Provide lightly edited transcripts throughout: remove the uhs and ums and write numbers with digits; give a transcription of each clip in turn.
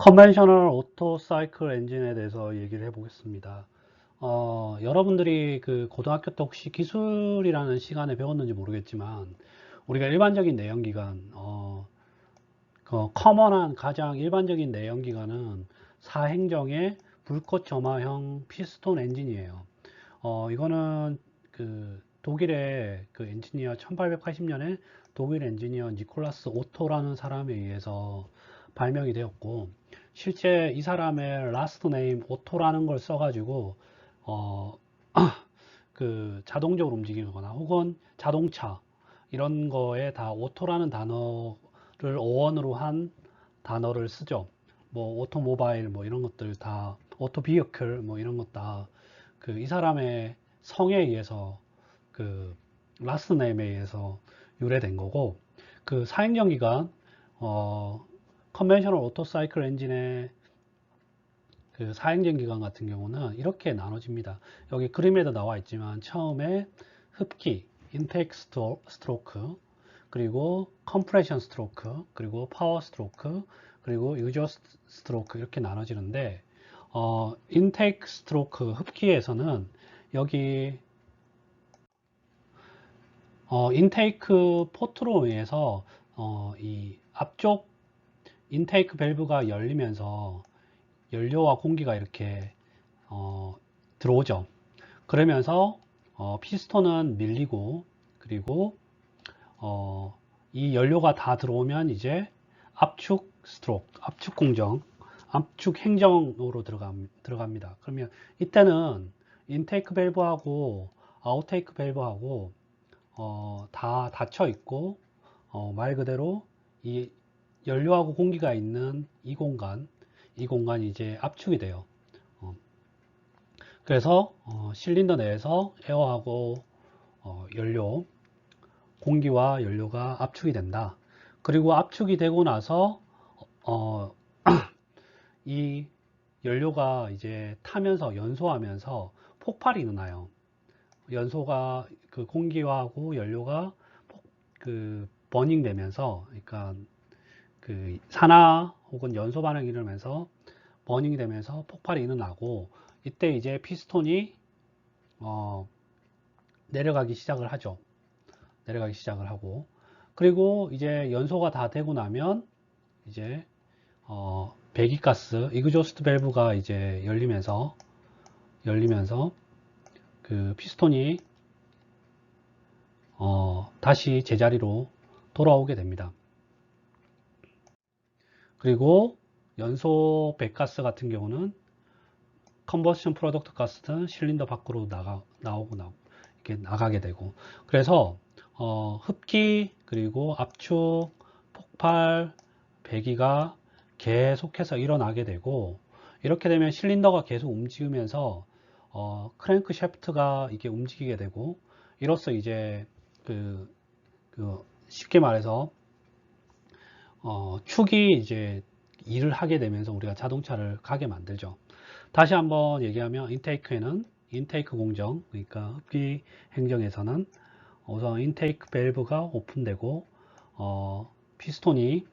컨벤셔널 오토 사이클 엔진에 대해서 얘기를 해보겠습니다. 여러분들이 그 고등학교 때 혹시 기술이라는 시간에 배웠는지 모르겠지만 우리가 일반적인 내연기관, 커먼한 가장 일반적인 내연기관은 사행정의 불꽃 점화형 피스톤 엔진이에요. 이거는 그 독일의 그 엔지니어 1880년에 독일 엔지니어 니콜라스 오토라는 사람에 의해서 발명이 되었고, 실제 이 사람의 라스트 네임 오토라는 걸 써가지고 어, 그 자동적으로 움직이거나 혹은 자동차 이런 거에 다 오토라는 단어를 어원으로 한 단어를 쓰죠. 뭐 오토모바일 뭐 이런 것들 다 오토 비어클 뭐 이런 것 다 그 이 사람의 성에 의해서 그 라스트 네임에 의해서 유래된 거고, 그 사행전기관 컨벤셔널 오토 사이클 엔진의 그 사행전기관 같은 경우는 이렇게 나눠집니다. 여기 그림에도 나와 있지만 처음에 흡기 인테이크 스트로크, 그리고 컴프레션 스트로크, 그리고 파워 스트로크, 그리고 유저 스트로크 이렇게 나눠지는데, 인테이크 스트로크 흡기에서는 여기 인테이크 포트로 의해서 이 앞쪽 인테이크 밸브가 열리면서 연료와 공기가 이렇게 들어오죠. 그러면서 피스톤은 밀리고, 그리고 이 연료가 다 들어오면 이제 압축 스트로크, 압축 공정, 압축 행정으로 들어갑니다. 그러면 이때는 인테이크 밸브하고 아웃테이크 밸브하고 다 닫혀 있고, 말 그대로 이 연료하고 공기가 있는 이 공간이 이제 압축이 돼요. 그래서 실린더 내에서 에어하고 연료, 공기와 연료가 압축이 된다. 그리고 압축이 되고 나서 어, 이 연료가 이제 타면서 연소하면서 폭발이 일어나요. 연소가 그 공기하고 연료가 그 버닝 되면서, 그러니까 그 산화 혹은 연소 반응이 일어나면서 버닝이 되면서 폭발이 일어나고, 이때 이제 피스톤이 어, 내려가기 시작을 하죠. 내려가기 시작을 하고, 그리고 이제 연소가 다 되고 나면 이제 배기가스 이그조스트 밸브가 이제 열리면서 그 피스톤이 다시 제자리로 돌아오게 됩니다. 그리고 연소 배가스 같은 경우는 컨버션 프로덕트 가스는 실린더 밖으로 나오고 이렇게 나가게 되고, 그래서 흡기 그리고 압축 폭발 배기가 계속해서 일어나게 되고, 이렇게 되면 실린더가 계속 움직이면서 크랭크 샤프트가 이게 움직이게 되고, 이로써 이제 그 쉽게 말해서 축이 이제 일을 하게 되면서 우리가 자동차를 가게 만들죠. 다시 한번 얘기하면 인테이크에는 인테이크 공정, 그러니까 흡기 행정에서는 우선 인테이크 밸브가 오픈되고 피스톤이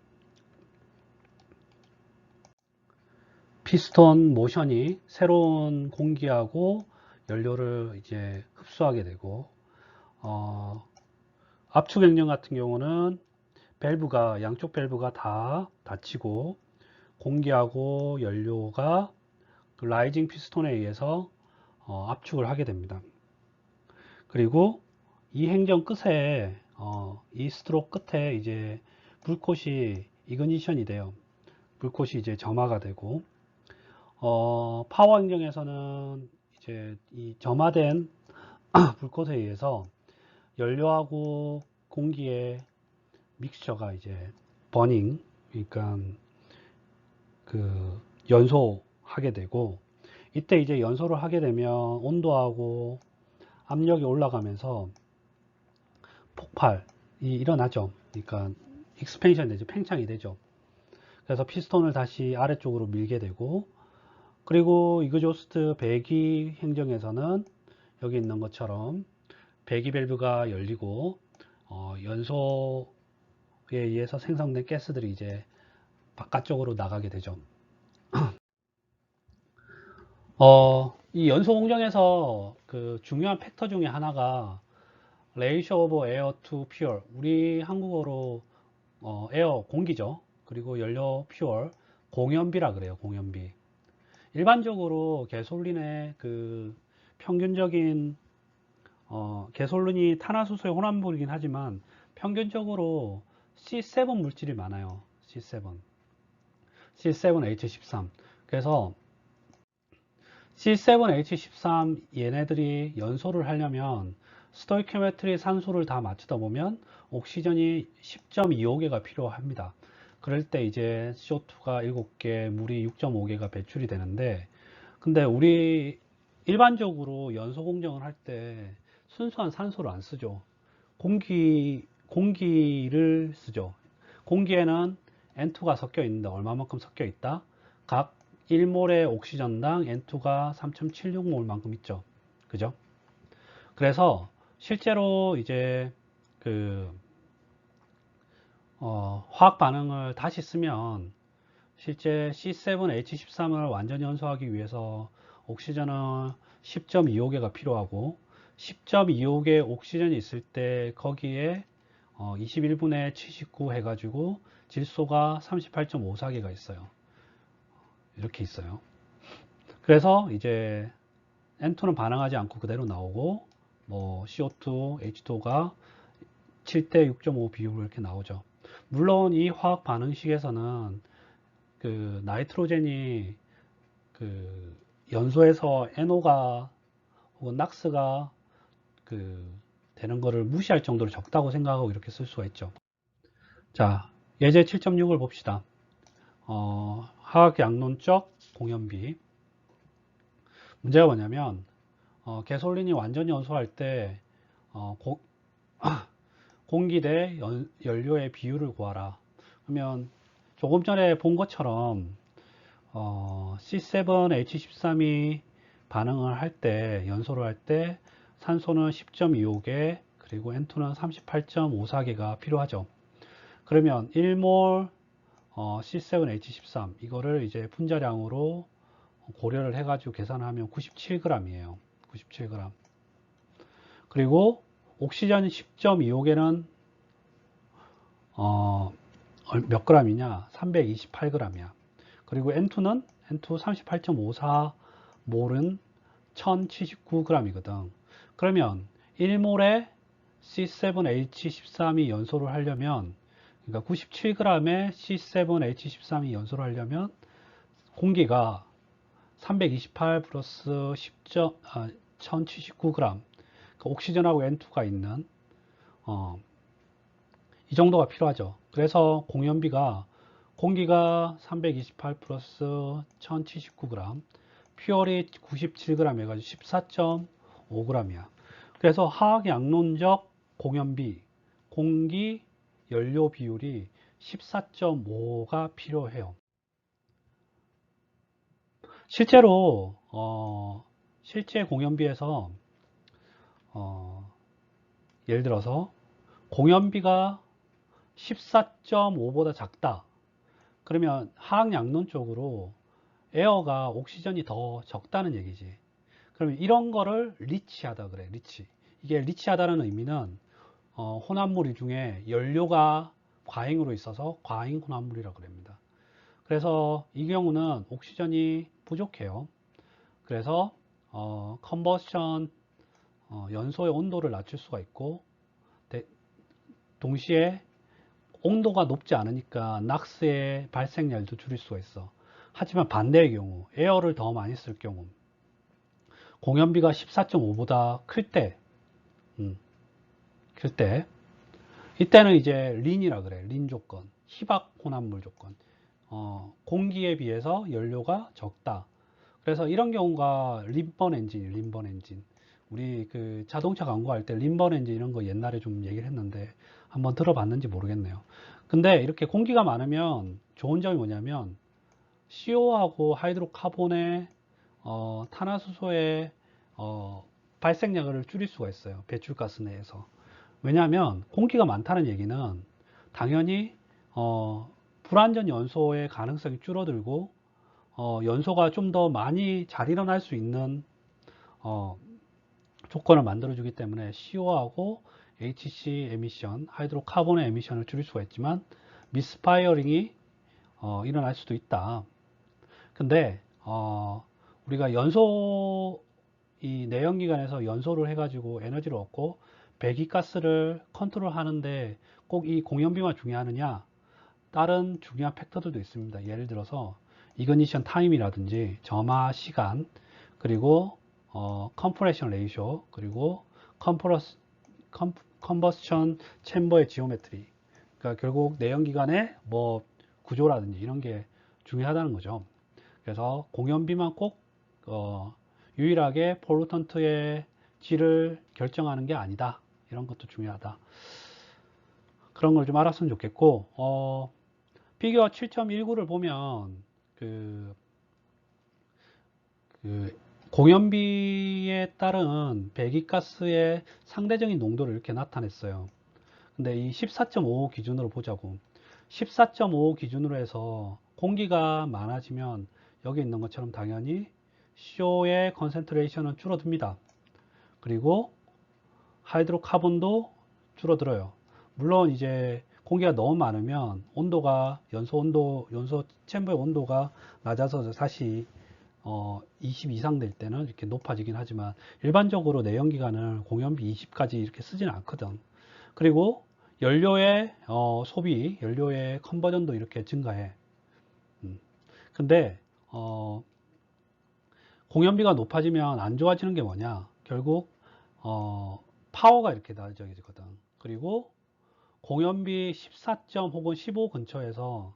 피스톤 모션이 새로운 공기하고 연료를 이제 흡수하게 되고, 압축 행정 같은 경우는 밸브가 양쪽 밸브가 다 닫히고 공기하고 연료가 그 라이징 피스톤에 의해서 압축을 하게 됩니다. 그리고 이 행정 끝에 이 스트로크 끝에 이제 불꽃이 이그니션이 돼요. 불꽃이 이제 점화가 되고, 파워 행정에서는 이제 이 점화된 불꽃에 의해서 연료하고 공기의 믹스처가 이제 버닝, 그러니까 그 연소하게 되고, 이때 이제 연소를 하게 되면 온도하고 압력이 올라가면서 폭발이 일어나죠. 그러니까 익스펜션 되죠. 팽창이 되죠. 그래서 피스톤을 다시 아래쪽으로 밀게 되고, 그리고 이그조스트 배기 행정에서는 여기 있는 것처럼 배기 밸브가 열리고 연소에 의해서 생성된 가스들이 이제 바깥쪽으로 나가게 되죠. 이 연소 공정에서 그 중요한 팩터 중에 하나가 ratio of air to fuel. 우리 한국어로 에어 공기죠. 그리고 연료 fuel 공연비라 그래요. 공연비. 일반적으로 개솔린의 그 평균적인 개솔린이 탄화수소의 혼합물이긴 하지만 평균적으로 C7 물질이 많아요. C7, C7H13. 그래서 C7H13 얘네들이 연소를 하려면 스토이키오메트리 산소를 다 맞추다 보면 옥시전이 10.25개가 필요합니다. 그럴 때 이제 CO2가 7개, 물이 6.5개가 배출이 되는데, 근데 우리 일반적으로 연소 공정을 할 때 순수한 산소를 안 쓰죠. 공기를 쓰죠. 공기에는 N2가 섞여 있는데 얼마만큼 섞여 있다? 각 1몰의 옥시전당 N2가 3.76몰 만큼 있죠. 그죠? 그래서 실제로 이제 그 화학 반응을 다시 쓰면 실제 C7H13을 완전히 연소하기 위해서 옥시전은 10.25개가 필요하고 10.25개 옥시전이 있을 때 거기에 21분의 79 해가지고 질소가 38.54개가 있어요. 이렇게 있어요. 그래서 이제 N2는 반응하지 않고 그대로 나오고 뭐 CO2, H2가 7대 6.5 비율로 이렇게 나오죠. 물론 이 화학 반응식에서는 그 나이트로젠이 그 연소에서 NO가 혹은 낙스가 그 되는 거를 무시할 정도로 적다고 생각하고 이렇게 쓸 수가 있죠. 자, 예제 7.6을 봅시다. 화학 양론적 공연비. 문제가 뭐냐면 개솔린이 완전히 연소할 때 공기 대 연료의 비율을 구하라. 그러면 조금 전에 본 것처럼 C7H13이 반응을 할 때, 연소를 할 때 산소는 10.25개, 그리고 N2는 38.54개가 필요하죠. 그러면 1몰 C7H13 이거를 이제 분자량으로 고려를 해가지고 계산하면 97g이에요. 97g. 그리고 옥시전 10.25개는 몇 g이냐? 328g이야. 그리고 N2는 N2 38.54몰은 1079g이거든. 그러면 1몰에 C7H13이 연소를 하려면, 그러니까 97g의 C7H13이 연소를 하려면 공기가 328 플러스 1079g, 그러니까 옥시전하고 N2가 있는 이 정도가 필요하죠. 그래서 공연비가 공기가 328 플러스 1079g, 퓨얼이 97g 해가지고 14.5g이야. 그래서 화학 양론적 공연비, 공기 연료 비율이 14.5가 필요해요. 실제로 실제 공연비에서 예를 들어서 공연비가 14.5보다 작다. 그러면 화학 양론적으로 에어가 옥시전이 더 적다는 얘기지. 그러면 이런 거를 리치하다 그래. 리치. 이게 리치하다는 의미는 혼합물 중에 연료가 과잉으로 있어서 과잉 혼합물이라고 합니다. 그래서 이 경우는 옥시전이 부족해요. 그래서 컨버션 연소의 온도를 낮출 수가 있고 동시에 온도가 높지 않으니까 낙스의 발생량도 줄일 수가 있어. 하지만 반대의 경우 에어를 더 많이 쓸 경우 공연비가 14.5보다 클 때 이때는 이제 린이라 그래. 린 조건, 희박 혼합물 조건. 공기에 비해서 연료가 적다. 그래서 이런 경우가 림번 엔진. 우리 그 자동차 광고할 때 림번 엔진 이런 거 옛날에 좀 얘기를 했는데 한번 들어봤는지 모르겠네요. 근데 이렇게 공기가 많으면 좋은 점이 뭐냐면 CO하고 하이드로카본의 탄화수소의 발생량을 줄일 수가 있어요. 배출가스 내에서. 왜냐하면 공기가 많다는 얘기는 당연히 불완전 연소의 가능성이 줄어들고 연소가 좀 더 많이 잘 일어날 수 있는 조건을 만들어 주기 때문에 CO하고 HC 에미션, 하이드로카본의 에미션을 줄일 수가 있지만 미스파이어링이 일어날 수도 있다. 근데 우리가 연소, 이 내연기관에서 연소를 해가지고 에너지를 얻고 배기가스를 컨트롤 하는데 꼭 이 공연비만 중요하느냐? 다른 중요한 팩터들도 있습니다. 예를 들어서 이그니션 타임이라든지 점화 시간, 그리고 컴프레션 레이쇼, 그리고 컨버스션 챔버의 지오메트리. 그러니까 결국 내연기관의 뭐 구조라든지 이런 게 중요하다는 거죠. 그래서 공연비만 꼭 유일하게 폴루턴트의 질을 결정하는 게 아니다. 이런 것도 중요하다. 그런 걸 좀 알았으면 좋겠고, 피규어 7.19를 보면 그 공연비에 따른 배기가스의 상대적인 농도를 이렇게 나타냈어요. 근데 이 14.5 기준으로 보자고. 14.5 기준으로 해서 공기가 많아지면 여기 있는 것처럼 당연히 CO의 컨센트레이션은 줄어듭니다. 그리고 하이드로카본도 줄어들어요. 물론 이제 공기가 너무 많으면 온도가 연소 챔버의 온도가 낮아서 다시 20 이상 될 때는 이렇게 높아지긴 하지만 일반적으로 내연기관을 공연비 20까지 이렇게 쓰지는 않거든. 그리고 연료의 소비, 연료의 컨버전도 이렇게 증가해. 근데 공연비가 높아지면 안 좋아지는 게 뭐냐? 결국 파워가 이렇게 낮아지거든. 그리고 공연비 14점 혹은 15 근처에서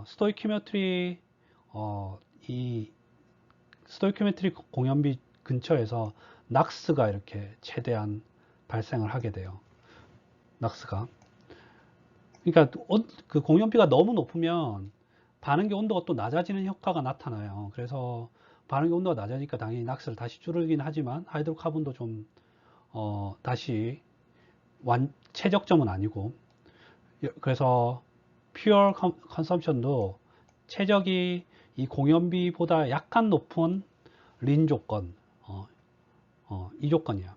스토이키메트리 이 스토이키메트리 공연비 근처에서 낙스가 이렇게 최대한 발생을 하게 돼요. 낙스가. 그러니까 그 공연비가 너무 높으면 반응기 온도가 또 낮아지는 효과가 나타나요. 그래서 반응기 온도가 낮아지니까 당연히 낙스를 다시 줄이긴 하지만 하이드로카본도 좀 다시 최적점은 아니고, 그래서 퓨어 컨섬션도 최적이 이 공연비보다 약간 높은 린 조건, 이 조건이야.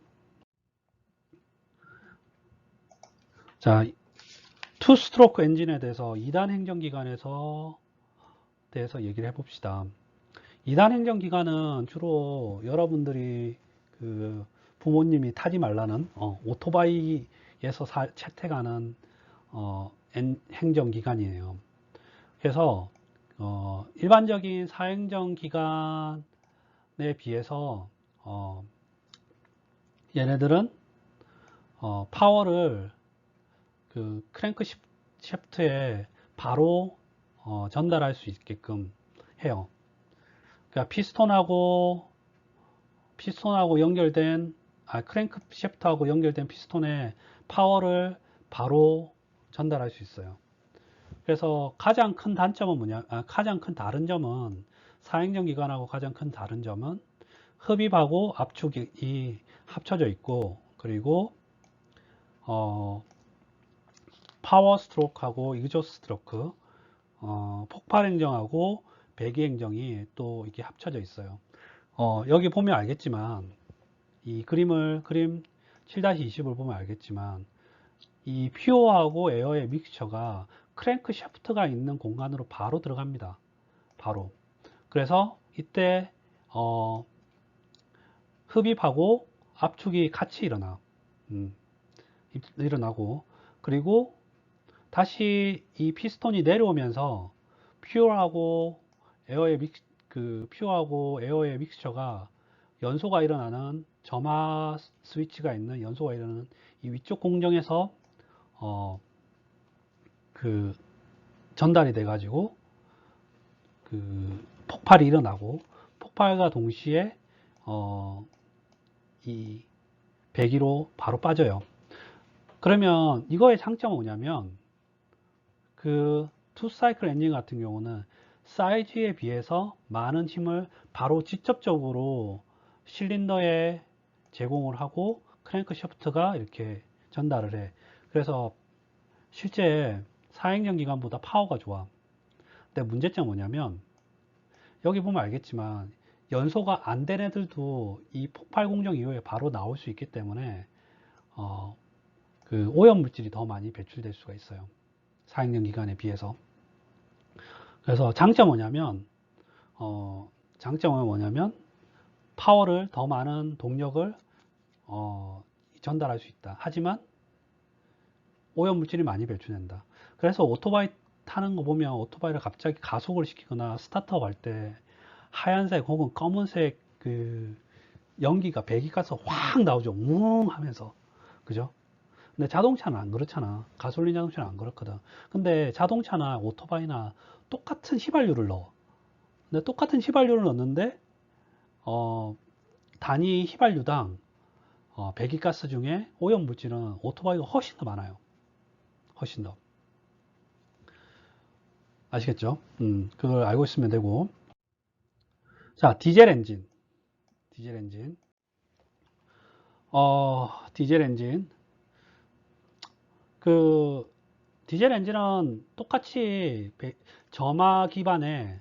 자, 투 스트로크 엔진에 대해서 2단 행정기관에서 대해서 얘기를 해봅시다. 2단 행정기관은 주로 여러분들이 그 부모님이 타지 말라는 오토바이에서 채택하는 행정기관이에요. 그래서 일반적인 사행정기관에 비해서 얘네들은 파워를 그 크랭크 샤프트에 바로 전달할 수 있게끔 해요. 그러니까 피스톤하고 연결된 크랭크 샤프트하고 연결된 피스톤에 파워를 바로 전달할 수 있어요. 그래서 가장 큰 단점은 가장 큰 다른 점은 사행정 기관하고 가장 큰 다른 점은 흡입하고 압축이 합쳐져 있고, 그리고 파워 스트로크하고 이그조스 스트로크, 폭발 행정하고 배기 행정이 또 이렇게 합쳐져 있어요. 여기 보면 알겠지만 이 그림 7-20을 보면 알겠지만 이 퓨어하고 에어의 믹스처가 크랭크 샤프트가 있는 공간으로 바로 들어갑니다. 바로. 그래서 이때 흡입하고 압축이 같이 일어나고, 그리고 다시 이 피스톤이 내려오면서 퓨어하고 에어의 믹스처가 연소가 일어나는 점화 스위치가 있는 연소가 일어나는 이 위쪽 공정에서 그 전달이 돼 가지고 그 폭발이 일어나고, 폭발과 동시에 이 배기로 바로 빠져요. 그러면 이거의 장점은 뭐냐면 그 투 사이클 엔진 같은 경우는 사이즈에 비해서 많은 힘을 바로 직접적으로 실린더에 제공을 하고 크랭크 샤프트가 이렇게 전달을 해. 그래서 실제 사행정 기관보다 파워가 좋아. 근데 문제점은 뭐냐면 여기 보면 알겠지만 연소가 안 된 애들도 이 폭발 공정 이후에 바로 나올 수 있기 때문에 그 오염 물질이 더 많이 배출될 수가 있어요. 사행령 기간에 비해서. 그래서 장점은 뭐냐면 파워를 더 많은 동력을 전달할 수 있다. 하지만 오염 물질이 많이 배출된다. 그래서 오토바이 타는 거 보면 오토바이를 갑자기 가속을 시키거나 스타트업 할 때 하얀색 혹은 검은색 그 연기가 배기가스 확 나오죠. 웅 하면서. 그죠? 근데 자동차는 안 그렇잖아. 가솔린 자동차는 안 그렇거든. 근데 자동차나 오토바이나 똑같은 휘발유를 넣어. 근데 똑같은 휘발유를 넣는데 단위 휘발유당 배기가스 중에 오염 물질은 오토바이가 훨씬 더 많아요. 훨씬 더. 아시겠죠? 그걸 알고 있으면 되고. 자, 디젤 엔진. 디젤 엔진. 디젤 엔진. 그, 디젤 엔진은 똑같이 점화 기반의,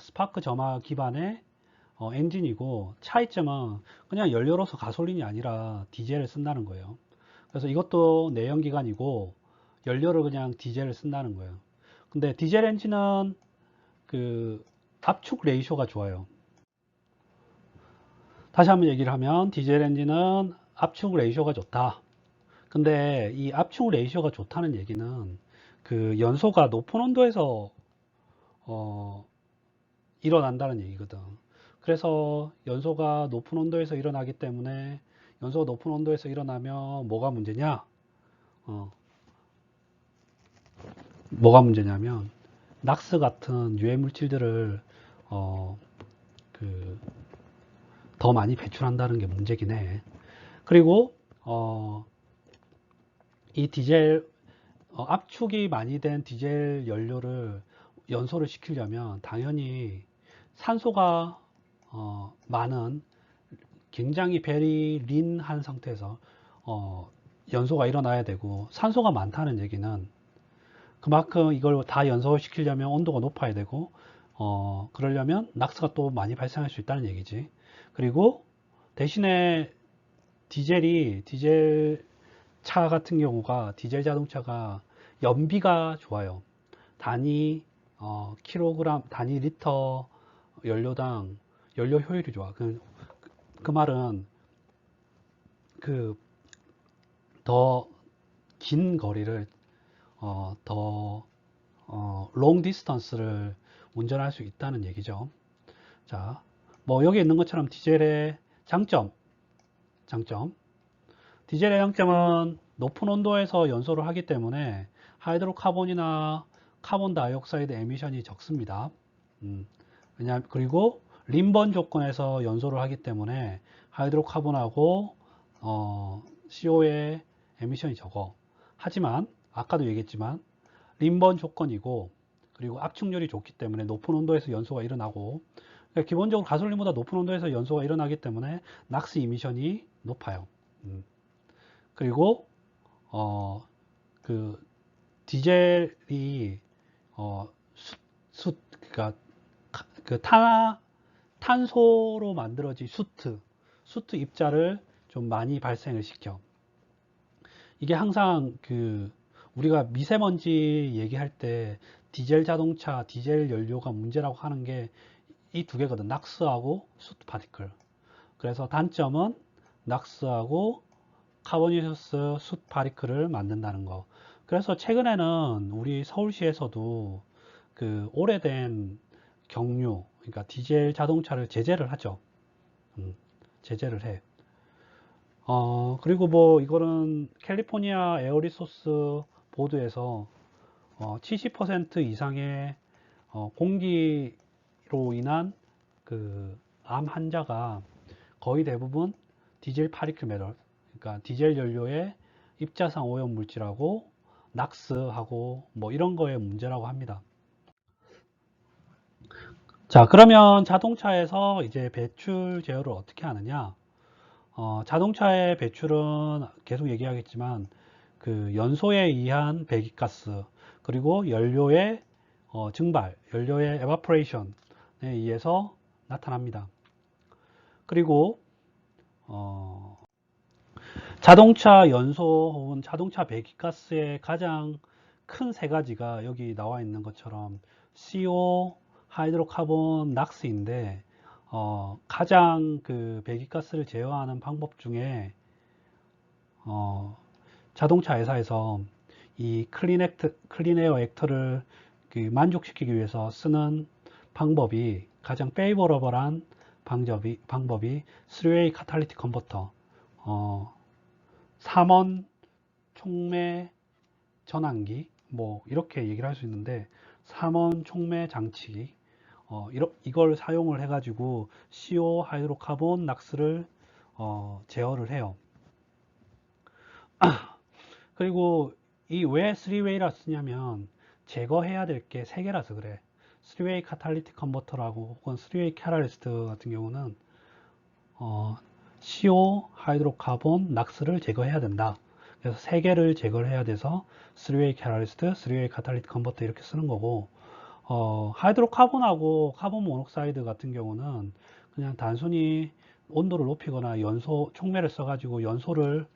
스파크 점화 기반의 엔진이고, 차이점은 그냥 연료로서 가솔린이 아니라 디젤을 쓴다는 거예요. 그래서 이것도 내연기관이고, 연료를 그냥 디젤을 쓴다는 거예요. 근데 디젤 엔진은 그 압축 레이쇼가 좋아요. 다시 한번 얘기를 하면 디젤 엔진은 압축 레이쇼가 좋다. 근데 이 압축 레이쇼가 좋다는 얘기는 그 연소가 높은 온도에서 일어난다는 얘기거든. 그래서 연소가 높은 온도에서 일어나기 때문에 연소가 높은 온도에서 일어나면 어, 뭐가 문제냐면 낙스 같은 유해 물질들을 어, 그 더 많이 배출한다는 게 문제긴 해. 그리고 이 디젤 압축이 많이 된 디젤 연료를 연소를 시키려면 당연히 산소가 많은 굉장히 베리 린한 상태에서 연소가 일어나야 되고, 산소가 많다는 얘기는 그만큼 이걸 다 연소를 시키려면 온도가 높아야 되고, 그러려면 낙스가 또 많이 발생할 수 있다는 얘기지. 그리고 대신에 디젤 차 같은 경우가, 디젤 자동차가 연비가 좋아요. 단위 킬로그램, 단위 리터 연료당 연료 효율이 좋아. 그 말은 그 더 긴 거리를 더 롱 디스턴스를 운전할 수 있다는 얘기죠. 자, 뭐 여기 있는 것처럼 디젤의 장점. 디젤의 장점은 높은 온도에서 연소를 하기 때문에 하이드로카본이나 카본 다이옥사이드 에미션이 적습니다. 그리고 림번 조건에서 연소를 하기 때문에 하이드로카본하고 CO의 에미션이 적어. 하지만 아까도 얘기했지만 림번 조건이고, 그리고 압축률이 좋기 때문에 높은 온도에서 연소가 일어나고, 그러니까 기본적으로 가솔린보다 높은 온도에서 연소가 일어나기 때문에 낙스 이미션이 높아요. 그리고 그 디젤이 그러니까 그 탄소로 만들어진 수트 입자를 좀 많이 발생을 시켜. 이게 항상 그 우리가 미세먼지 얘기할 때 디젤 자동차, 디젤 연료가 문제라고 하는 게 이 두 개거든. 낙스하고 수트 파티클. 그래서 단점은 낙스하고 카보니셔스 수트 파티클을 만든다는 거. 그래서 최근에는 우리 서울시에서도 그 오래된 경유, 그러니까 디젤 자동차를 제재를 하죠. 제재를 해. 그리고 뭐 이거는 캘리포니아 에어리소스 보드에서 70% 이상의 공기로 인한 그 암 환자가 거의 대부분 디젤 파리클 매럴, 그러니까 디젤 연료의 입자상 오염 물질하고 낙스하고 뭐 이런 거의 문제라고 합니다. 자, 그러면 자동차에서 이제 배출 제어를 어떻게 하느냐? 자동차의 배출은 계속 얘기하겠지만 그 연소에 의한 배기가스, 그리고 연료의 증발, 연료의 에바포레이션, 의해서 나타납니다. 그리고 자동차 연소 혹은 자동차 배기가스의 가장 큰 세 가지가 여기 나와 있는 것처럼 CO, 하이드로카본, 낙스인데 가장 그 배기가스를 제어하는 방법 중에 자동차 회사에서 이 클린에어 액트를 그 만족시키기 위해서 쓰는 방법이 가장 페이버러블한 방법이 3-way 카탈리틱 컨버터, 3원 촉매 전환기, 뭐 이렇게 얘기를 할 수 있는데 3원 촉매 장치, 이걸 사용을 해가지고 CO, 하이드로카본, 낙스를 제어를 해요. 그리고 이 왜 3웨이라 쓰냐면 제거해야 될 게 3개라서 그래. 3웨이 카탈리틱 컨버터라고 혹은 3웨이 캐탈리스트 같은 경우는 CO, 하이드로카본, 낙스를 제거해야 된다. 그래서 3개를 제거를 해야 돼서 3웨이 캐탈리스트, 3웨이 카탈리틱 컨버터 이렇게 쓰는 거고, 하이드로카본하고 카본 모녹사이드 같은 경우는 그냥 단순히 온도를 높이거나 연소 촉매를 써가지고 연소를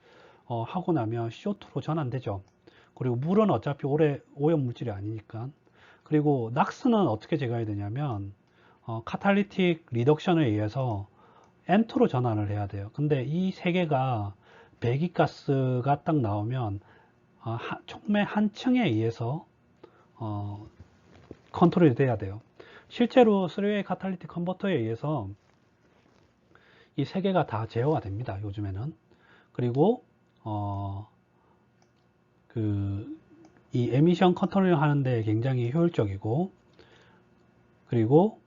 하고 나면 CO2로 전환되죠. 그리고 물은 어차피 오염 물질이 아니니까. 그리고 낙스는 어떻게 제거해야 되냐면 카탈리틱 리덕션에 의해서 N2로 전환을 해야 돼요. 근데 이 세 개가 배기가스가 딱 나오면 촉매 한 층에 의해서 컨트롤이 돼야 돼요. 실제로 3웨이 카탈리틱 컨버터에 의해서 이 세 개가 다 제어가 됩니다. 요즘에는. 그리고 이 에미션 컨트롤 하는데 굉장히 효율적이고, 그리고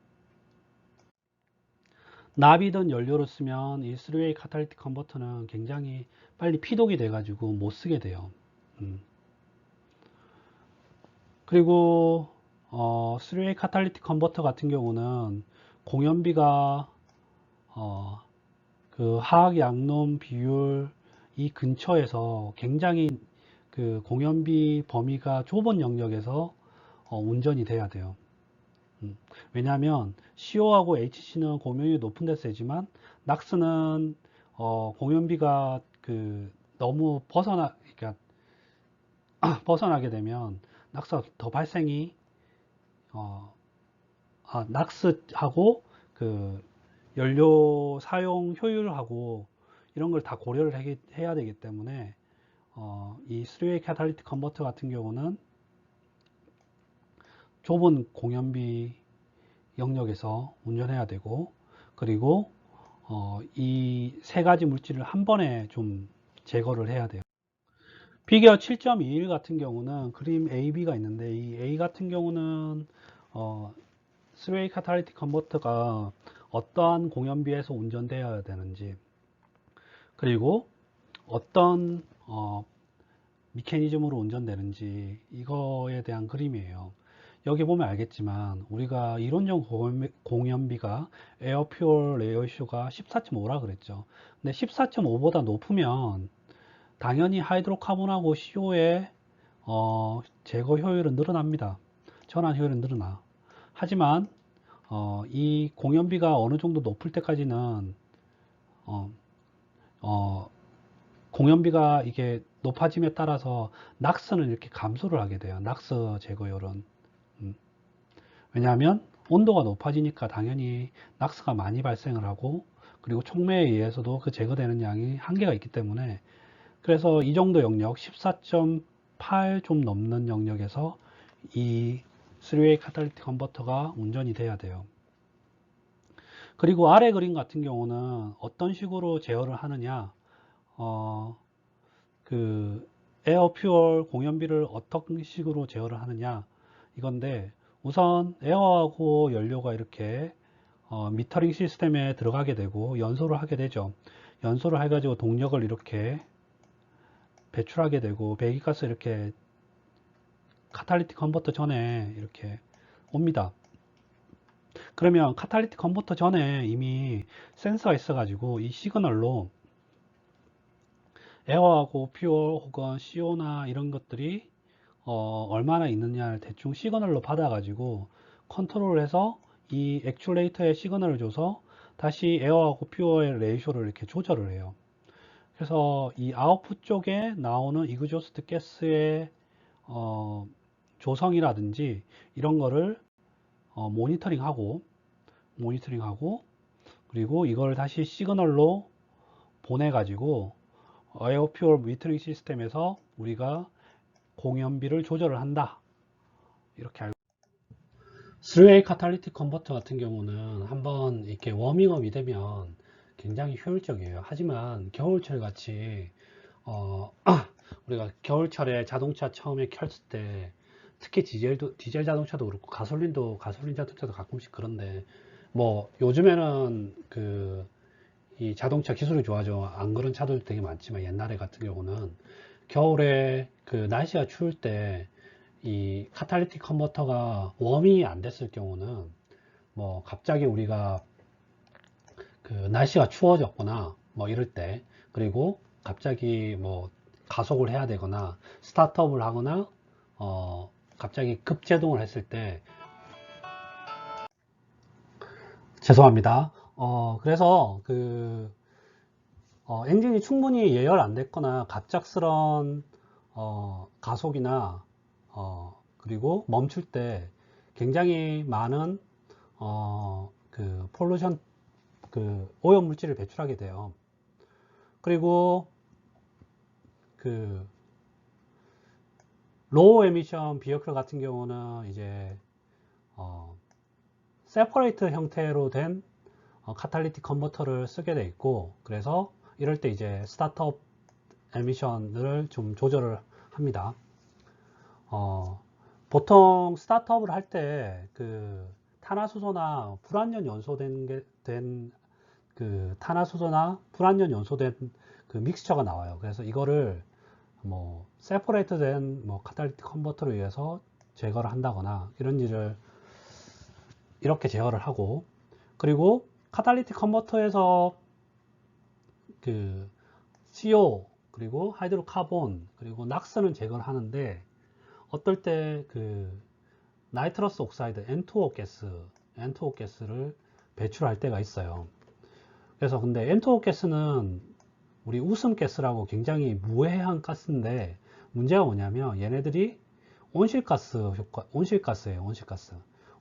납이든 연료를 쓰면 이 3웨이 카탈리틱 컨버터는 굉장히 빨리 피독이 돼 가지고 못 쓰게 돼요. 그리고 3웨이 카탈리틱 컨버터 같은 경우는 공연비가 그 화학 양놈 비율 이 근처에서 굉장히 그 공연비 범위가 좁은 영역에서 운전이 돼야 돼요. 왜냐하면 CO하고 HC는 공연이 높은 데 쓰지만 낙스는 공연비가 그 너무 그러니까 벗어나게 되면 낙스가 더 발생이 낙스하고 그 연료 사용 효율하고 이런 걸 다 고려를 해야 되기 때문에 이 3웨이 캐탈리틱 컨버터 같은 경우는 좁은 공연비 영역에서 운전해야 되고, 그리고 이 세 가지 물질을 한 번에 좀 제거를 해야 돼요. 피겨 7.21 같은 경우는 그림 AB가 있는데, 이 A 같은 경우는 3웨이 카탈리틱 컨버터가 어떠한 공연비에서 운전되어야 되는지, 그리고 어떤 미케니즘으로 운전되는지 이거에 대한 그림이에요. 여기 보면 알겠지만 우리가 이론적 공연비가 에어퓨얼 레이쇼가 14.5라 그랬죠. 근데 14.5보다 높으면 당연히 하이드로카본하고 CO의 제거 효율은 늘어납니다. 전환 효율은 늘어나. 하지만 이 공연비가 어느 정도 높을 때까지는 어, 어, 공연비가 이게 높아짐에 따라서 낙스는 이렇게 감소를 하게 돼요. 낙스 제거율은. 왜냐하면 온도가 높아지니까 당연히 낙스가 많이 발생을 하고, 그리고 촉매에 의해서도 그 제거되는 양이 한계가 있기 때문에, 그래서 이 정도 영역 14.8 좀 넘는 영역에서 이 3웨이 카탈리틱 컨버터가 운전이 돼야 돼요. 그리고 아래 그림 같은 경우는 어떤 식으로 제어를 하느냐, 그 에어 퓨얼 공연비를 어떤 식으로 제어를 하느냐 이건데, 우선 에어하고 연료가 이렇게 미터링 시스템에 들어가게 되고 연소를 하게 되죠. 연소를 해가지고 동력을 이렇게 배출하게 되고 배기가스 이렇게 카탈리틱 컨버터 전에 이렇게 옵니다. 그러면 카탈리틱 컨버터 전에 이미 센서가 있어가지고 이 시그널로 에어하고 퓨얼 혹은 CO나 이런 것들이 얼마나 있느냐를 대충 시그널로 받아가지고 컨트롤을 해서 이 액추레이터에 시그널을 줘서 다시 에어하고 퓨어의 레이쇼를 이렇게 조절을 해요. 그래서 이 아웃풋 쪽에 나오는 이그조스트 가스의 조성이라든지 이런 거를 모니터링하고 그리고 이걸 다시 시그널로 보내 가지고 에어 퓨어 미터링 시스템에서 우리가 공연비를 조절을 한다, 이렇게 알고. 3웨이 카탈리틱 컨버터 같은 경우는 한번 이렇게 워밍업이 되면 굉장히 효율적이에요. 하지만 겨울철 같이 우리가 겨울철에 자동차 처음에 켰을 때, 특히 디젤 자동차도 그렇고 가솔린 자동차도 가끔씩 그런데, 뭐 요즘에는 이 자동차 기술이 좋아져 안 그런 차들도 되게 많지만, 옛날에 같은 경우는 겨울에 날씨가 추울 때 이 카탈리틱 컨버터가 웜이 안 됐을 경우는, 뭐 갑자기 우리가 날씨가 추워졌거나 뭐 이럴 때, 그리고 갑자기 뭐 가속을 해야 되거나 스타트업을 하거나 갑자기 급제동을 했을 때, 죄송합니다. 그래서 엔진이 충분히 예열 안 됐거나 갑작스런 가속이나 그리고 멈출 때 굉장히 많은 폴루션, 오염 물질을 배출하게 돼요. 그리고 로우 에미션 비어클 같은 경우는 이제 세퍼레이트 형태로 된 카탈리틱 컨버터를 쓰게 돼 있고, 그래서 이럴 때 이제 스타트업 에미션을 좀 조절을 합니다. 보통 스타트업을 할 때 탄화수소나 불완전 연소된 탄화수소나 불완전 연소된 믹스처가 나와요. 그래서 이거를 뭐 세퍼레이트 된 카탈리틱 컨버터를 위해서 제거를 한다거나 이런 일을 이렇게 제어를 하고, 그리고 카탈리틱 컨버터에서 CO, 그리고 하이드로카본, 그리고 낙스는 제거를 하는데, 어떨 때 나이트러스 옥사이드 N2O 가스를 배출할 때가 있어요. 그래서 근데 N2O 가스는 우리 웃음 가스라고 굉장히 무해한 가스인데, 문제가 뭐냐면 얘네들이 온실가스예요.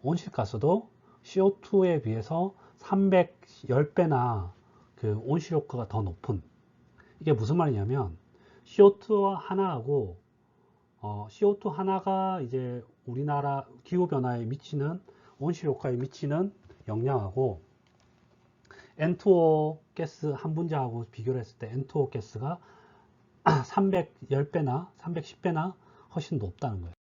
온실가스도 CO2에 비해서 310배나 온실 효과가 더 높은, 이게 무슨 말이냐면 CO2 하나하고 CO2 하나가 이제 우리나라 기후 변화에 미치는, 온실 효과에 미치는 영향하고, N2O 가스 한 분자하고 비교를 했을 때 N2O 가스가 310배나 310배나 훨씬 높다는 거예요.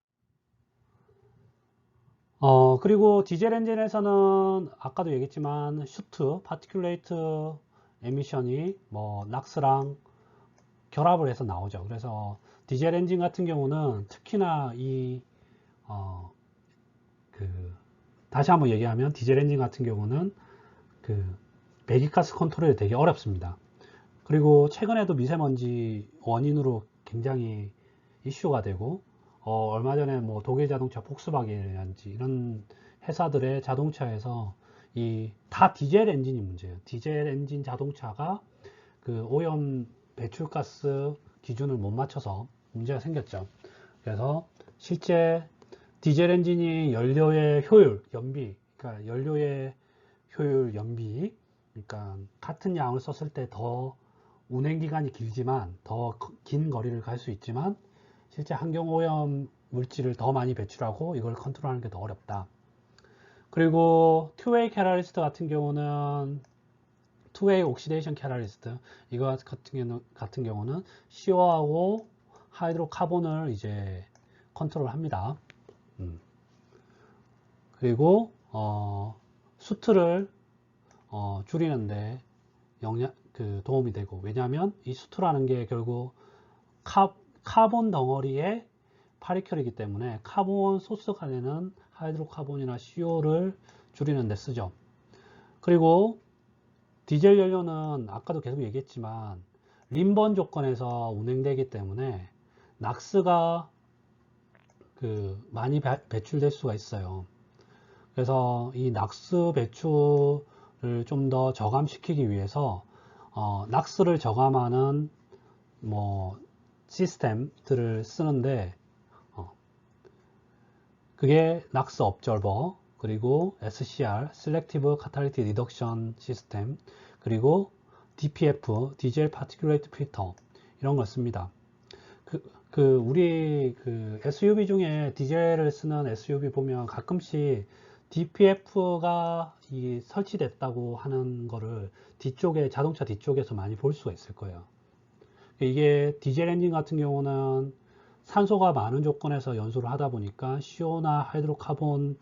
그리고 디젤 엔진에서는 아까도 얘기했지만 슈트, 파티큘레이트 에미션이 뭐 낙스랑 결합을 해서 나오죠. 그래서 디젤 엔진 같은 경우는 특히나 어, 다시 한번 얘기하면 디젤 엔진 같은 경우는 배기가스 컨트롤이 되게 어렵습니다. 그리고 최근에도 미세먼지 원인으로 굉장히 이슈가 되고, 얼마 전에 뭐 독일 자동차 폭스바겐이라든지 이런 회사들의 자동차에서 다 디젤 엔진이 문제예요. 디젤 엔진 자동차가 오염 배출가스 기준을 못 맞춰서 문제가 생겼죠. 그래서 실제 디젤 엔진이 연료의 효율, 연비, 그러니까 연료의 효율, 연비, 그러니까 같은 양을 썼을 때 더 운행 기간이 길지만, 더 긴 거리를 갈 수 있지만, 실제 환경 오염 물질을 더 많이 배출하고 이걸 컨트롤하는 게 더 어렵다. 그리고 투웨이 캐탈리스트 같은 경우는, 투웨이 옥시데이션 캐탈리스트 이거 같은 경우는 CO하고 하이드로카본을 이제 컨트롤 합니다. 그리고 수트를 줄이는데 도움이 되고, 왜냐하면 이 수트라는 게 결국 카본 덩어리의 파리클이기 때문에 카본 소스가 되는 하이드로카본이나 CO를 줄이는 데 쓰죠. 그리고 디젤 연료는 아까도 계속 얘기했지만 림번 조건에서 운행되기 때문에 낙스가 많이 배출될 수가 있어요. 그래서 이 낙스 배출을 좀 더 저감시키기 위해서 낙스를 저감하는 뭐 시스템들을 쓰는데 그게 낙스 업저버, 그리고 SCR, Selective Catalytic Reduction System, 그리고 DPF, Diesel Particulate Filter 이런 걸 씁니다. 우리 SUV 중에 디젤을 쓰는 SUV 보면 가끔씩 DPF가 설치됐다고 하는 거를 자동차 뒤쪽에서 많이 볼 수가 있을 거예요. 이게 디젤 엔진 같은 경우는 산소가 많은 조건에서 연소를 하다 보니까 CO나 하이드로카본은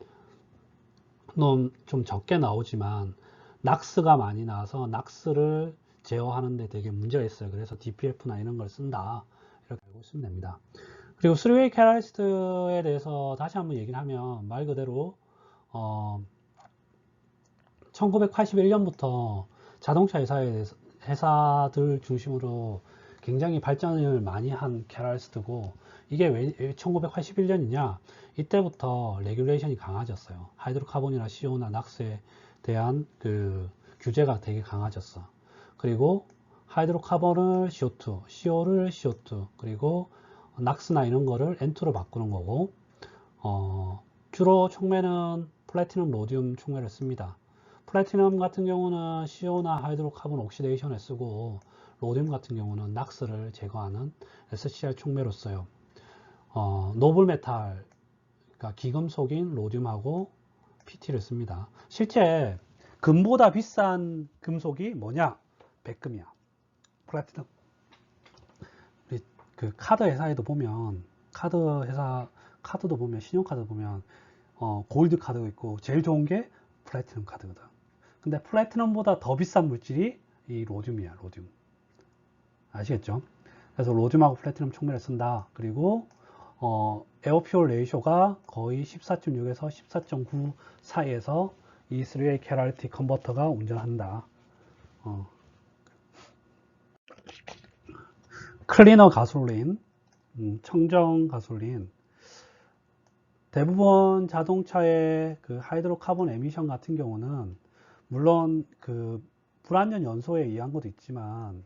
좀 적게 나오지만 낙스가 많이 나와서 낙스를 제어하는 데 되게 문제가 있어요. 그래서 DPF나 이런 걸 쓴다. 이렇게 알고 있으면 됩니다. 그리고 3-way 캐탈리스트에 대해서 다시 한번 얘기를 하면 말 그대로 1981년부터 자동차 회사들 중심으로 굉장히 발전을 많이 한 캐탈리스트고, 이게 왜 1981년이냐? 이때부터 레귤레이션이 강해졌어요. 하이드로카본이나 CO나 낙스에 대한 규제가 되게 강해졌어. 그리고 하이드로카본을 CO2, CO를 CO2, 그리고 낙스나 이런 거를 N2로 바꾸는 거고, 주로 촉매는 플래티넘 로디움 촉매를 씁니다. 플래티넘 같은 경우는 CO나 하이드로카본 옥시데이션에 쓰고, 로디움 같은 경우는 낙스를 제거하는 SCR 촉매로 써요. 노블 메탈, 그러니까 기금속인 로디움하고 PT를 씁니다. 실제 금보다 비싼 금속이 뭐냐? 백금이야. 플래티넘. 카드 회사에도 보면, 카드도 보면, 신용카드 보면 골드 카드가 있고 제일 좋은 게 플래티넘 카드거든. 근데 플래티넘보다 더 비싼 물질이 이 로듐이야. 로듐. 아시겠죠? 그래서 로듐하고 플래티넘 촉매를 쓴다. 그리고 에어퓨얼 레이쇼가 거의 14.6에서 14.9 사이에서 이 3-way 캐탈리틱 컨버터가 운전한다. 클리너 가솔린, 청정 가솔린. 대부분 자동차의 하이드로카본 에미션 같은 경우는 물론 불완전 연소에 의한 것도 있지만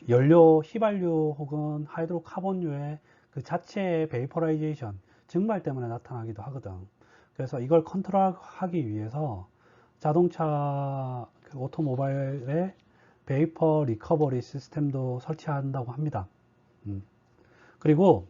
연료 휘발유 혹은 하이드로카본유의 자체의 베이퍼라이제이션 증발 때문에 나타나기도 하거든. 그래서 이걸 컨트롤하기 위해서 자동차 오토모바일에 베이퍼 리커버리 시스템도 설치한다고 합니다. 그리고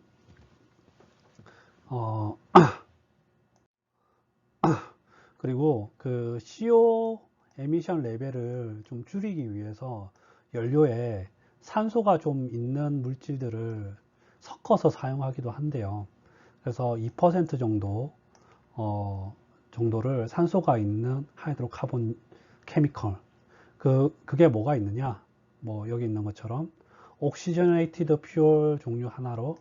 CO 에미션 레벨을 좀 줄이기 위해서 연료에 산소가 좀 있는 물질들을 섞어서 사용하기도 한대요. 그래서 2% 정도를 산소가 있는 하이드로카본 케미컬. 그게 뭐가 있느냐? 뭐 여기 있는 것처럼 옥시저네이티드 퓨얼 종류 하나로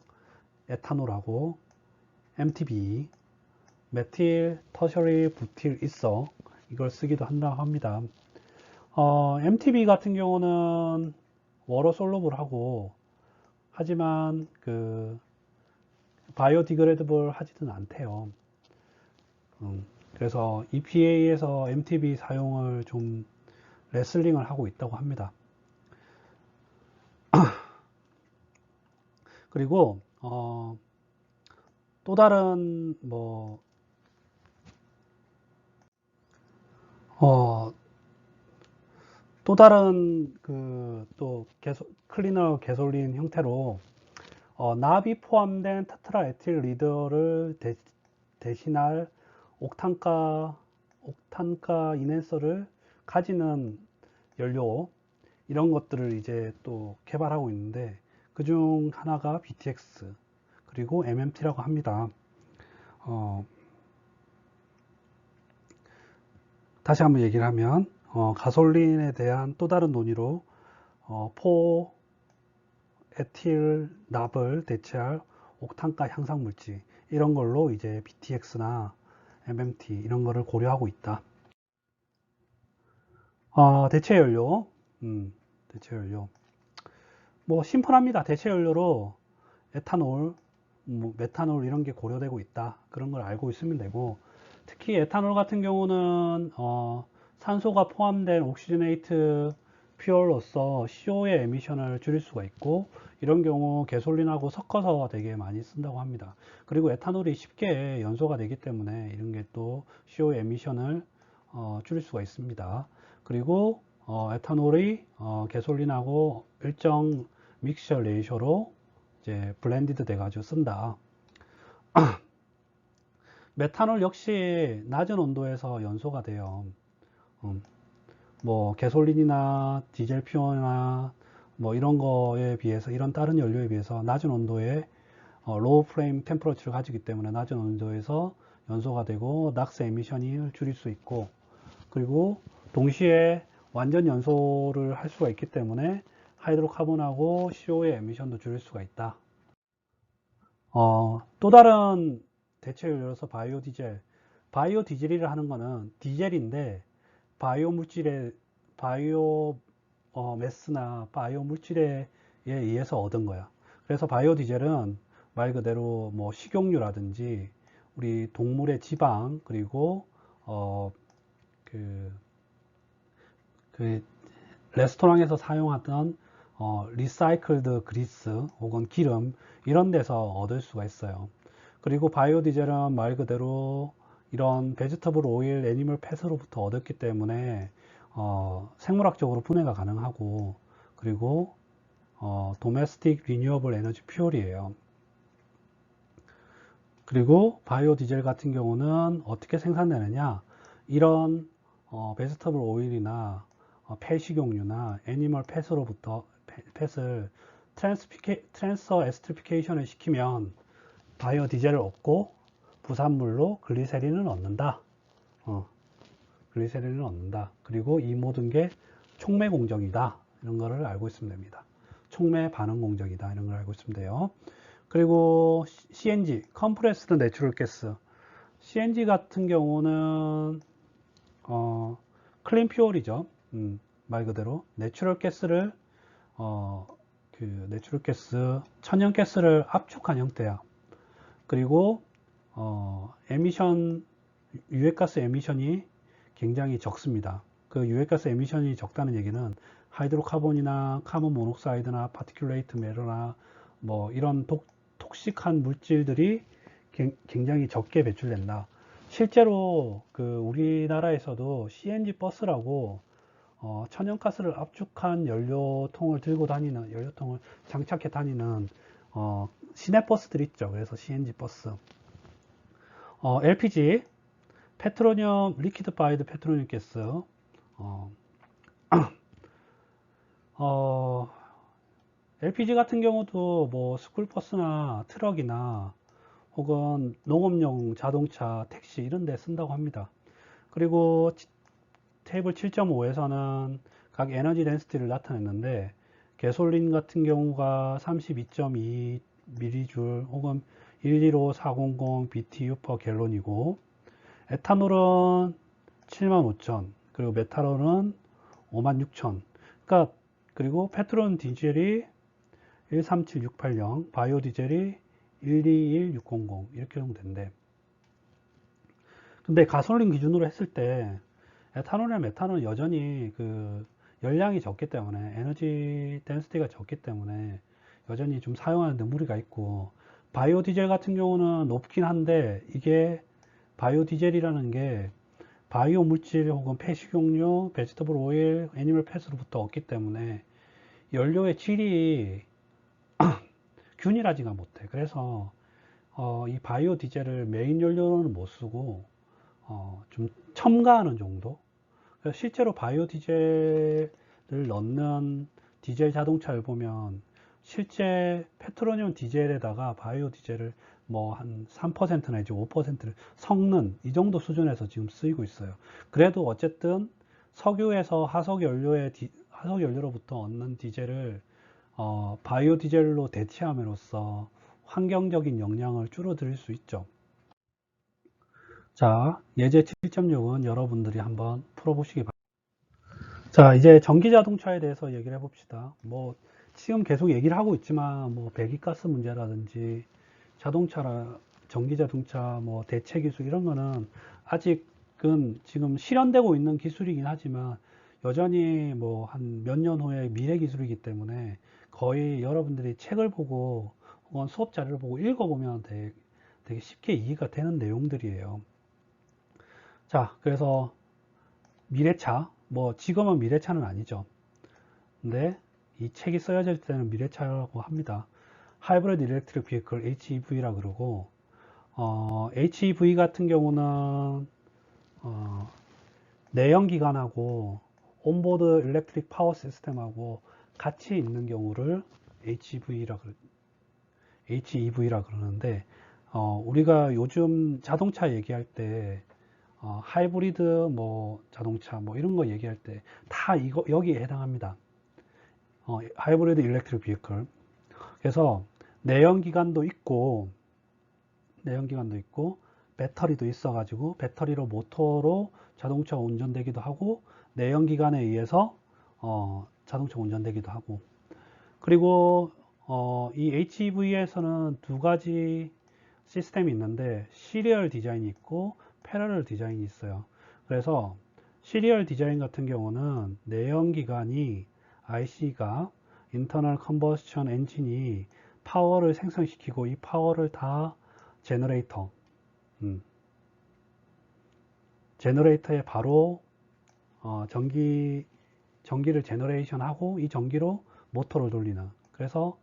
에탄올하고 MTBE, 메틸 터셔리 부틸 이서 이걸 쓰기도 한다고 합니다. MTBE 같은 경우는 워러 솔로블하고 하지만 바이오디그레이더블 하지는 않대요. 그래서 EPA에서 MTBE 사용을 좀 레슬링을 하고 있다고 합니다. 그리고 또 다른 또 다른 또 클리너 개솔린 형태로 납이 포함된 테트라에틸 리더를 대신할 옥탄가 이넨서를 가지는 연료, 이런 것들을 이제 또 개발하고 있는데 그중 하나가 BTX 그리고 MMT라고 합니다. 다시 한번 얘기를 하면 가솔린에 대한 또 다른 논의로 포에틸 납을 대체할 옥탄가 향상 물질, 이런 걸로 이제 BTX나 MMT 이런 거를 고려하고 있다. 대체 연료, 대체 연료. 뭐 심플합니다. 대체 연료로 에탄올, 메탄올 이런 게 고려되고 있다. 그런 걸 알고 있으면 되고, 특히 에탄올 같은 경우는 산소가 포함된 옥시저네이트 퓨얼로서 CO의 에미션을 줄일 수가 있고, 이런 경우 개솔린하고 섞어서 되게 많이 쓴다고 합니다. 그리고 에탄올이 쉽게 연소가 되기 때문에 이런 게 또 CO의 에미션을 줄일 수가 있습니다. 그리고 에탄올이 개솔린하고 일정 믹스처 레이쇼로 이제 블렌디드 돼가지고 쓴다. 메탄올 역시 낮은 온도에서 연소가 돼요. 뭐 개솔린이나 디젤 퓨어나 뭐 이런 거에 비해서, 이런 다른 연료에 비해서 낮은 온도에 로우 프레임 템퍼러처를 가지기 때문에 낮은 온도에서 연소가 되고 낙스 에미션을 줄일 수 있고, 그리고 동시에 완전 연소를 할 수가 있기 때문에 하이드로카본하고 CO의 에미션도 줄일 수가 있다. 또 다른 대체 연료로서 바이오 디젤. 바이오 디젤이라 하는 거는 디젤인데 바이오 물질의 바이오 매스나 바이오 물질에 의해서 얻은 거야. 그래서 바이오 디젤은 말 그대로 뭐 식용유라든지 우리 동물의 지방, 그리고 그, 그 레스토랑에서 사용하던 리사이클드 그리스 혹은 기름, 이런 데서 얻을 수가 있어요. 그리고 바이오 디젤은 말 그대로 이런 베지터블 오일, 애니멀 팻으로부터 얻었기 때문에 생물학적으로 분해가 가능하고, 그리고 도메스틱 리뉴어블 에너지 퓨얼이에요. 그리고 바이오 디젤 같은 경우는 어떻게 생산되느냐, 이런 베지터블 오일이나 폐식용유나 애니멀 팻으로부터 팻을 트랜스어 에스트리피케이션을 시키면 바이오 디젤을 얻고 부산물로 글리세린을 얻는다. 글리세린을 얻는다. 그리고 이 모든 게 촉매 공정이다. 이런 거를 알고 있으면 됩니다. 촉매 반응 공정이다. 이런 걸 알고 있으면 돼요. 그리고 CNG, 컴프레스드 내추럴 가스. CNG 같은 경우는 클린 퓨얼이죠. 말 그대로 내추럴 가스를 내추럴 가스, 천연 가스를 압축한 형태야. 그리고 에미션, 유해가스 에미션이 굉장히 적습니다. 그 유해가스 에미션이 적다는 얘기는 하이드로카본이나 카본 모녹사이드나 파티큘레이트 매러나 뭐 이런 톡식한 물질들이 굉장히 적게 배출된다. 실제로 그 우리나라에서도 CNG 버스라고 천연가스를 압축한 연료통을 들고 다니는, 연료통을 장착해 다니는 시내버스들 있죠. 그래서 CNG 버스. LPG, 페트로늄, 리퀴드 파이드 페트로늄 가스. LPG 같은 경우도 뭐 스쿨버스나 트럭이나 혹은 농업용 자동차, 택시 이런 데 쓴다고 합니다. 그리고 테이블 7.5에서는 각 에너지 덴시티를 나타냈는데, 개솔린 같은 경우가 32.2 mJ 혹은 115400 BTU per 갤론이고, 에탄올은 75,000, 그리고 메탄올은 56,000. 그러니까 그리고 페트론 디젤이 137680, 바이오 디젤이 121600 이렇게 정도된대. 근데 가솔린 기준으로 했을 때 에탄올이나 메탄올은 여전히 그 열량이 적기 때문에, 에너지 덴시티가 적기 때문에 여전히 좀 사용하는데 무리가 있고, 바이오 디젤 같은 경우는 높긴 한데, 이게 바이오 디젤이라는 게 바이오 물질 혹은 폐식용유, 베지터블 오일, 애니멀 팻으로부터 얻기 때문에 연료의 질이 균일하지가 못해. 그래서 이 바이오 디젤을 메인 연료로는 못 쓰고 좀 첨가하는 정도. 그래서 실제로 바이오 디젤을 넣는 디젤 자동차를 보면 실제 페트로늄 디젤에다가 바이오 디젤을 뭐 한 3% 내지 5%를 섞는 이 정도 수준에서 지금 쓰이고 있어요. 그래도 어쨌든 석유에서 하석 연료로부터 얻는 디젤을 바이오 디젤로 대체함으로써 환경적인 영향을 줄어들 수 있죠. 자, 예제 7.6은 여러분들이 한번 풀어보시기 바랍니다. 자, 이제 전기 자동차에 대해서 얘기를 해봅시다. 뭐 지금 계속 얘기를 하고 있지만 뭐 배기가스 문제라든지 자동차라 전기 자동차 뭐 대체 기술 이런 거는 아직은 지금 실현되고 있는 기술이긴 하지만 여전히 뭐 한 몇 년 후에 미래 기술이기 때문에 거의 여러분들이 책을 보고 혹은 수업 자료를 보고 읽어보면 되게 쉽게 이해가 되는 내용들이에요. 자, 그래서 미래차, 뭐 지금은 미래차는 아니죠. 근데 이 책이 써질 때는 미래차라고 합니다. 하이브리드 일렉트릭 비클 HEV라 그러고 HEV 같은 경우는 내연기관하고 온보드 일렉트릭 파워 시스템하고 같이 있는 경우를 HEV라 그러는데 우리가 요즘 자동차 얘기할 때 하이브리드 뭐 자동차 뭐 이런 거 얘기할 때 다 이거 여기에 해당합니다. 하이브리드 일렉트릭 비클. 그래서 내연기관도 있고 배터리도 있어가지고 배터리로 모터로 자동차 운전되기도 하고 내연기관에 의해서 자동차 운전되기도 하고 그리고 이 HEV에서는 두 가지 시스템이 있는데 시리얼 디자인이 있고 패러럴 디자인이 있어요. 그래서 시리얼 디자인 같은 경우는 내연기관이 IC가 인터널 컨버스션 엔진이 파워를 생성시키고 이 파워를 다 제너레이터에 바로 전기를 제너레이션 하고 이 전기로 모터를 돌리는 그래서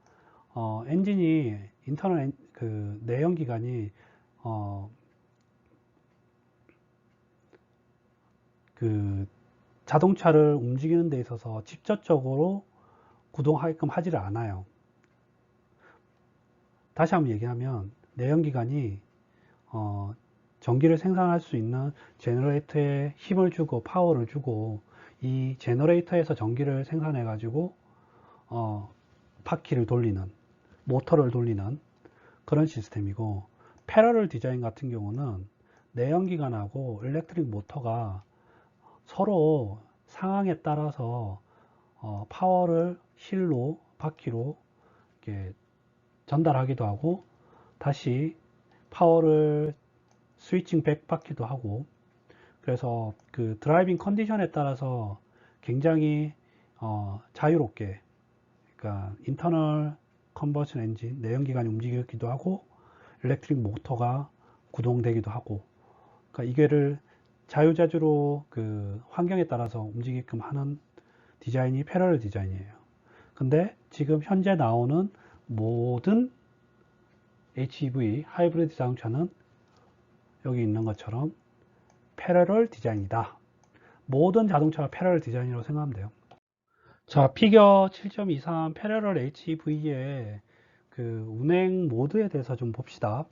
엔진이 인터널 그 내연기관이 그 자동차를 움직이는 데 있어서 직접적으로 구동하게끔 하지를 않아요. 다시 한번 얘기하면 내연기관이 전기를 생산할 수 있는 제너레이터에 힘을 주고 파워를 주고 이 제너레이터에서 전기를 생산해 가지고 바퀴를 돌리는 모터를 돌리는 그런 시스템이고 패러럴 디자인 같은 경우는 내연기관하고 일렉트릭 모터가 서로 상황에 따라서 파워를 실로 바퀴로 이렇게 전달하기도 하고 다시 파워를 스위칭 백 받기도 하고 그래서 그 드라이빙 컨디션에 따라서 굉장히 자유롭게 그러니까 인터널 컨버션 엔진 내연기관이 움직이기도 하고 일렉트릭 모터가 구동되기도 하고 그러니까 이게를 자유자재로 그 환경에 따라서 움직이게끔 하는 디자인이 패러럴 디자인이에요. 근데 지금 현재 나오는 모든 HEV 하이브리드 자동차는 여기 있는 것처럼 패러럴 디자인이다. 모든 자동차가 패러럴 디자인이라고 생각하면 돼요. 자, 피겨 7.23 패러럴 HEV의 그 운행 모드에 대해서 좀 봅시다.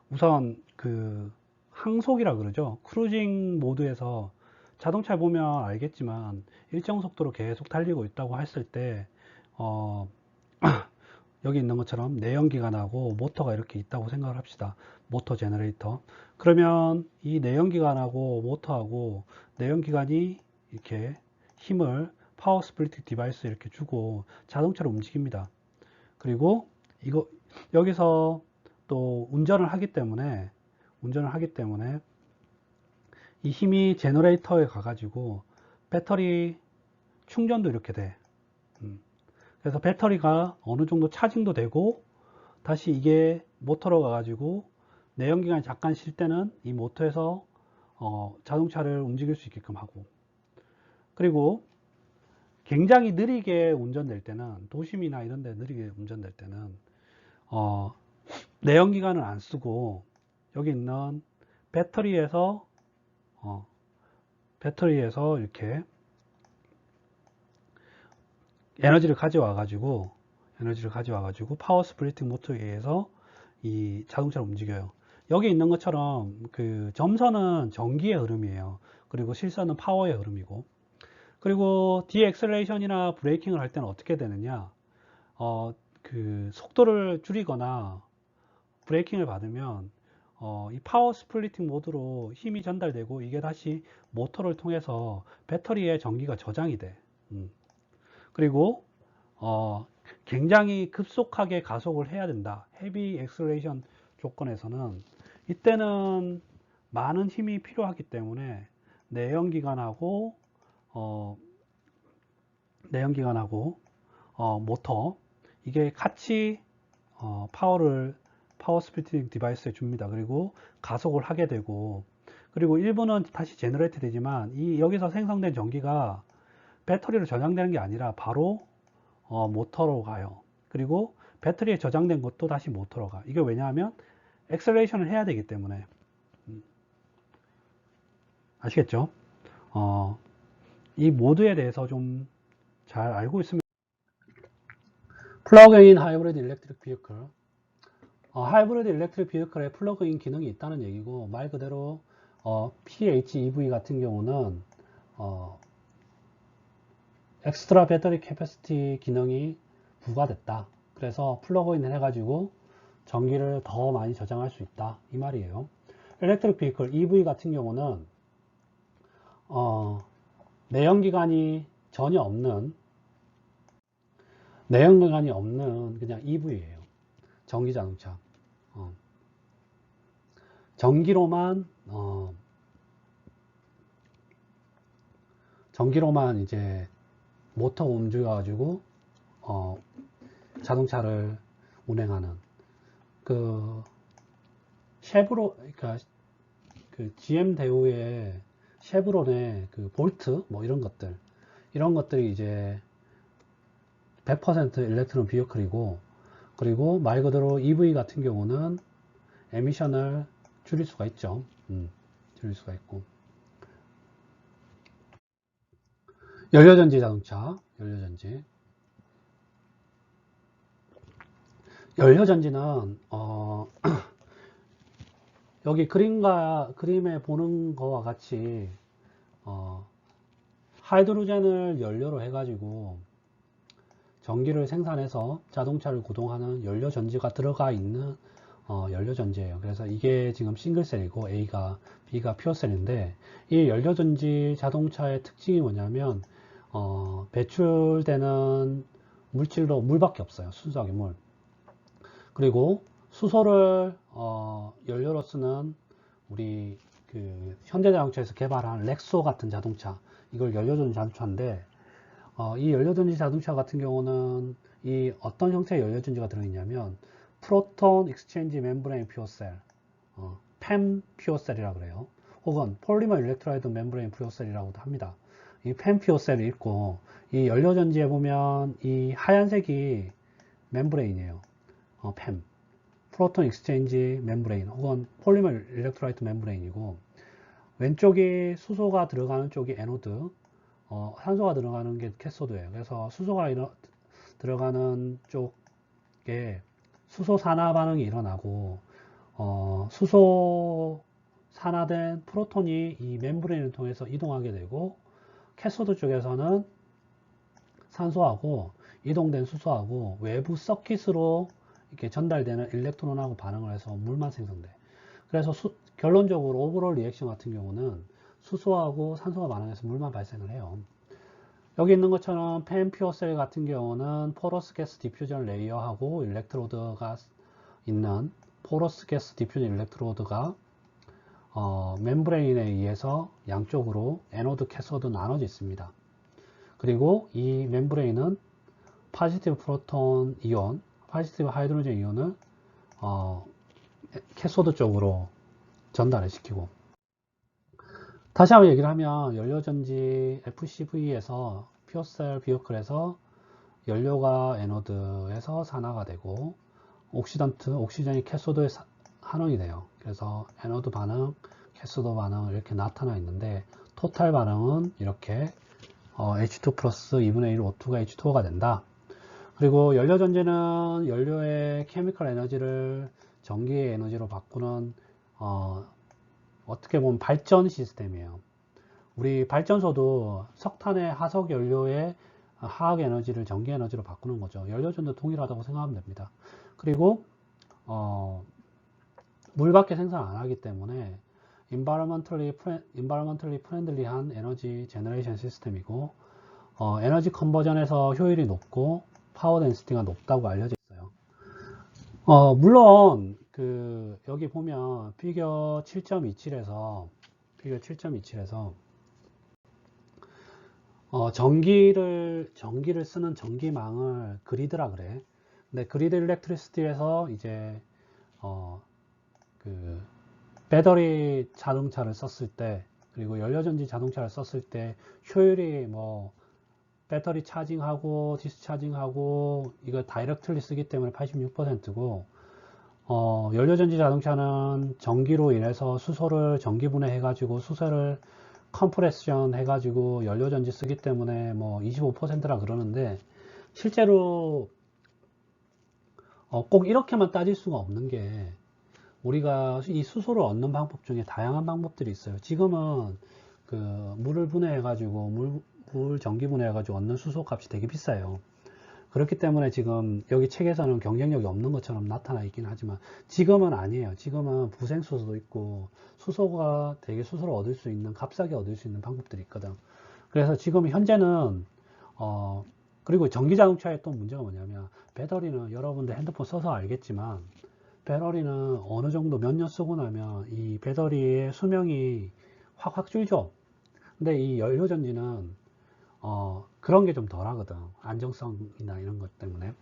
우선 그 항속이라 그러죠. 크루징 모드에서 자동차 보면 알겠지만 일정 속도로 계속 달리고 있다고 했을 때 여기 있는 것처럼 내연기관하고 모터가 이렇게 있다고 생각을 합시다. 모터 제너레이터. 그러면 이 내연기관하고 모터하고 내연기관이 이렇게 힘을 파워 스플리팅 디바이스 이렇게 주고 자동차를 움직입니다. 그리고 이거 여기서 또 운전을 하기 때문에 이 힘이 제너레이터에 가가지고 배터리 충전도 이렇게 돼. 그래서 배터리가 어느 정도 차징도 되고 다시 이게 모터로 가가지고 내연기관이 잠깐 쉴 때는 이 모터에서 자동차를 움직일 수 있게끔 하고 그리고 굉장히 느리게 운전될 때는 도심이나 이런 데 느리게 운전될 때는 내연기관을 안 쓰고 여기 있는 배터리에서 이렇게 에너지를 가져와 가지고 파워 스플리팅 모터에 의해서 이 자동차를 움직여요. 여기 있는 것처럼 그 점선은 전기의 흐름이에요. 그리고 실선은 파워의 흐름이고 그리고 디엑셀레이션이나 브레이킹을 할 때는 어떻게 되느냐 그 속도를 줄이거나 브레이킹을 받으면 이 파워 스플리팅 모드로 힘이 전달되고 이게 다시 모터를 통해서 배터리에 전기가 저장이 돼. 그리고 굉장히 급속하게 가속을 해야 된다. 헤비 엑셀레이션 조건에서는 이때는 많은 힘이 필요하기 때문에 내연기관하고 어, 내연기관하고 모터 이게 같이 파워 스플리팅 디바이스에 줍니다. 그리고 가속을 하게 되고, 그리고 일부는 다시 제너레이트 되지만 이 여기서 생성된 전기가 배터리로 저장되는 게 아니라 바로 모터로 가요. 그리고 배터리에 저장된 것도 다시 모터로 가. 이게 왜냐하면 엑셀레이션을 해야 되기 때문에. 아시겠죠? 이 모드에 대해서 좀 잘 알고 있으면. 플러그인 하이브리드 일렉트릭 비클. 하이브리드 일렉트릭 비클에 플러그인 기능이 있다는 얘기고, 말 그대로 PHEV 같은 경우는 엑스트라 배터리 캐패시티 기능이 부과됐다. 그래서 플러그인을 해가지고 전기를 더 많이 저장할 수 있다, 이 말이에요. 일렉트릭 비클 EV 같은 경우는 내연기관이 전혀 없는 그냥 EV예요. 전기자동차. 전기로만 이제 모터 움직여가지고 자동차를 운행하는 그 그러니까 그 GM 대우의 쉐브론의 그 볼트 뭐 이런 것들이 이제 100% 일렉트론 비어클이고, 그리고 말 그대로 EV 같은 경우는 에미션을 줄일 수가 있죠. 줄일 수가 있고. 연료전지 자동차, 연료전지는 여기 그림에 보는 거와 같이 하이드로젠을 연료로 해가지고 전기를 생산해서 자동차를 구동하는 연료전지가 들어가 있는 연료전지예요. 그래서 이게 지금 싱글셀이고 B가 퓨어셀인데, 이 연료전지 자동차의 특징이 뭐냐면 배출되는 물질도 물밖에 없어요. 순수하게 물. 그리고 수소를 연료로 쓰는 우리 그 현대자동차에서 개발한 렉소 같은 자동차, 이걸 연료전지 자동차인데, 이 연료전지 자동차 같은 경우는 이 어떤 형태의 연료전지가 들어있냐면 프로톤 익스체인지 멤브레인 퓨어셀, PEM 퓨어셀이라고 그래요. 혹은 폴리머 일렉트로이드 멤브레인 퓨어셀이라고도 합니다. 이 PEM 퓨어셀이 있고, 이 연료전지에 보면 이 하얀색이 멤브레인이에요. PEM, 프로톤 익스체인지 멤브레인 혹은 폴리머 일렉트로이드 멤브레인이고, 왼쪽이 수소가 들어가는 쪽이 에노드, 산소가 들어가는 게 캐소드예요. 그래서 수소가 들어가는 쪽에 수소 산화 반응이 일어나고, 수소 산화된 프로톤이 이 멤브레인을 통해서 이동하게 되고, 캐소드 쪽에서는 산소하고 이동된 수소하고 외부 서킷으로 이렇게 전달되는 일렉트론하고 반응을 해서 물만 생성돼. 그래서 결론적으로 오버롤 리액션 같은 경우는 수소하고 산소가 반응해서 물만 발생을 해요. 여기 있는 것처럼 펜 퓨어셀 같은 경우는 포러스 가스 디퓨전 레이어하고 일렉트로드가 있는 포러스 가스 디퓨전 일렉트로드가 멤브레인에 의해서 양쪽으로 에노드, 캐소드 나눠져 있습니다. 그리고 이 멤브레인은 포지티브 프로톤 이온, 포지티브 하이드로젠 이온을 캐소드 쪽으로 전달을 시키고, 다시 한번 얘기를 하면 연료전지 FCV에서 퓨어셀 비어클에서 연료가 에노드에서 산화가 되고 옥시전이 캐소드에 환원이 돼요. 그래서 에노드 반응, 캐소드 반응 이렇게 나타나 있는데, 토탈 반응은 이렇게 H2 플러스 2분의 1 O2가 H2O가 된다. 그리고 연료전지는 연료의 케미컬 에너지를 전기의 에너지로 바꾸는 어떻게 보면 발전 시스템이에요. 우리 발전소도 석탄의 하석 연료의 화학 에너지를 전기 에너지로 바꾸는 거죠. 연료전도 동일하다고 생각하면 됩니다. 그리고 물밖에 생산 안 하기 때문에 environmentally friendly한 에너지 제너레이션 시스템이고, 에너지 컨버전에서 효율이 높고 파워 덴시티가 높다고 알려져 있어요. 물론 여기 보면 피겨 7.27에서 전기를 쓰는 전기망을 그리드라 그래. 근데 그리드 일렉트리시티에서 이제 그 배터리 자동차를 썼을 때, 그리고 연료전지 자동차를 썼을 때 효율이 뭐 배터리 차징하고 디스차징하고 이거 다이렉트리 쓰기 때문에 86%고, 연료전지 자동차는 전기로 인해서 수소를 전기분해 해가지고 수소를 컴프레션 해가지고 연료전지 쓰기 때문에 뭐 25%라 그러는데, 실제로 꼭 이렇게만 따질 수가 없는 게, 우리가 이 수소를 얻는 방법 중에 다양한 방법들이 있어요. 지금은 그 물을 분해해 가지고 물 전기 분해해 가지고 얻는 수소 값이 되게 비싸요. 그렇기 때문에 지금 여기 책에서는 경쟁력이 없는 것처럼 나타나 있긴 하지만, 지금은 아니에요. 지금은 부생수소도 있고 수소가 되게 수소를 얻을 수 있는, 값싸게 얻을 수 있는 방법들이 있거든. 그래서 지금 현재는 그리고 전기 자동차의 또 문제가 뭐냐면, 배터리는 여러분들 핸드폰 써서 알겠지만, 배터리는 어느 정도 몇 년 쓰고 나면 이 배터리의 수명이 확 줄죠. 근데 이 연료전지는 그런 게 좀 덜하거든. 안정성이나 이런 것 때문에.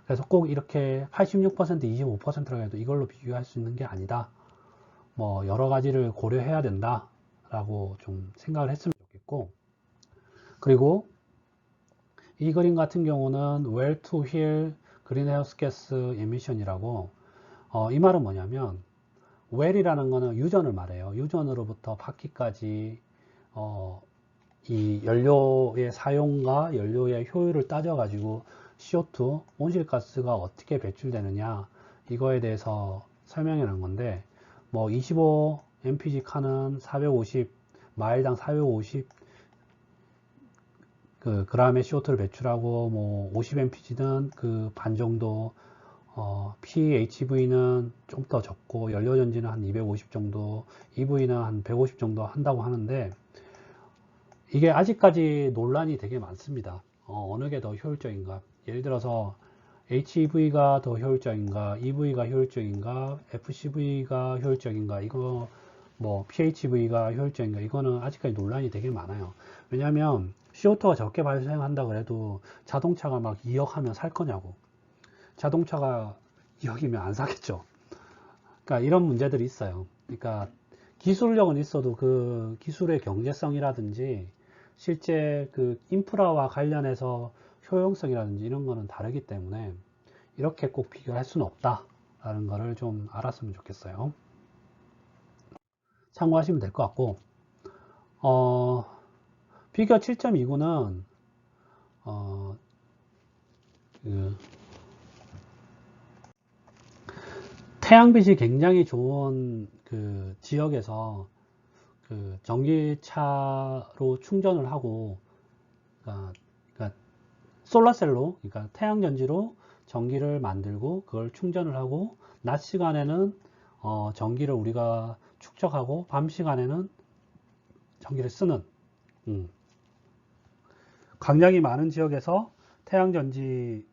그래서 꼭 이렇게 86%, 25%라고 해도 이걸로 비교할 수 있는 게 아니다. 뭐 여러 가지를 고려해야 된다 라고 좀 생각을 했으면 좋겠고, 그리고 이 그림 같은 경우는 well to wheel greenhouse gas emission이라고, 이 말은 뭐냐면, well이라는 거는 유전을 말해요. 유전으로부터 바퀴까지 이 연료의 사용과 연료의 효율을 따져가지고 CO2, 온실가스가 어떻게 배출되느냐, 이거에 대해서 설명해 놓은 건데, 뭐 25 mpg 칸은 450 마일당 450 그람의 CO2를 배출하고, 뭐 50 mpg는 그 반 정도, PHV는 좀 더 적고, 연료전지는 한 250 정도, EV는 한 150 정도 한다고 하는데, 이게 아직까지 논란이 되게 많습니다. 어느 게 더 효율적인가? 예를 들어서 HEV가 더 효율적인가, EV가 효율적인가, FCV가 효율적인가, 이거 뭐 PHV가 효율적인가, 이거는 아직까지 논란이 되게 많아요. 왜냐하면 CO2가 적게 발생한다 그래도 자동차가 막 2억 하면 살 거냐고. 자동차가 2억이면 안 사겠죠. 그러니까 이런 문제들이 있어요. 그러니까 기술력은 있어도 그 기술의 경제성이라든지 실제 그 인프라와 관련해서 효용성이라든지 이런 거는 다르기 때문에 이렇게 꼭 비교할 수는 없다라는 거를 좀 알았으면 좋겠어요. 참고하시면 될 것 같고, 피겨 7.29는 그 태양빛이 굉장히 좋은 그 지역에서 그 전기차로 충전을 하고, 그러니까 솔라셀로, 그러니까 태양전지로 전기를 만들고 그걸 충전을 하고, 낮 시간에는 전기를 우리가 축적하고 밤 시간에는 전기를 쓰는, 광량이 많은 지역에서 태양전지를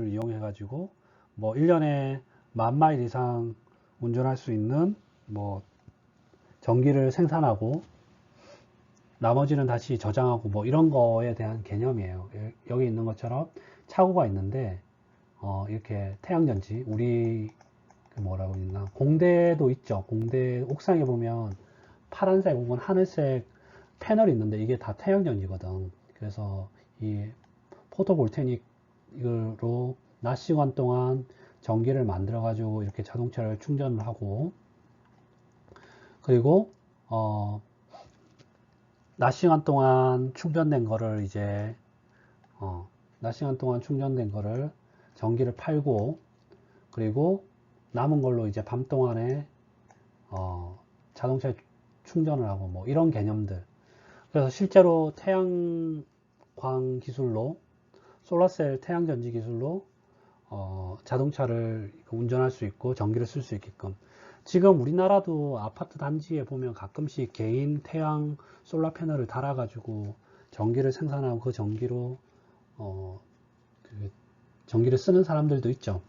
이용해 가지고 뭐 1년에 10,000마일 이상 운전할 수 있는 뭐 전기를 생산하고, 나머지는 다시 저장하고, 뭐 이런 거에 대한 개념이에요. 여기 있는 것처럼 차고가 있는데, 이렇게 태양전지, 우리 그 뭐라고 있나, 공대도 있죠. 공대 옥상에 보면 파란색 혹은 하늘색 패널이 있는데 이게 다 태양전지거든. 그래서 이 포토볼테닉으로 낮 시간 동안 전기를 만들어 가지고 이렇게 자동차를 충전을 하고, 그리고 낮 시간 동안 충전된 거를 이제 낮 시간 동안 충전된 거를 전기를 팔고, 그리고 남은 걸로 이제 밤 동안에 자동차에 충전을 하고, 뭐 이런 개념들. 그래서 실제로 태양광 기술로, 솔라셀 태양전지 기술로 자동차를 운전할 수 있고 전기를 쓸 수 있게끔, 지금 우리나라도 아파트 단지에 보면 가끔씩 개인 태양 솔라 패널을 달아 가지고 전기를 생산하고 그 전기로 그 전기를 쓰는 사람들도 있죠.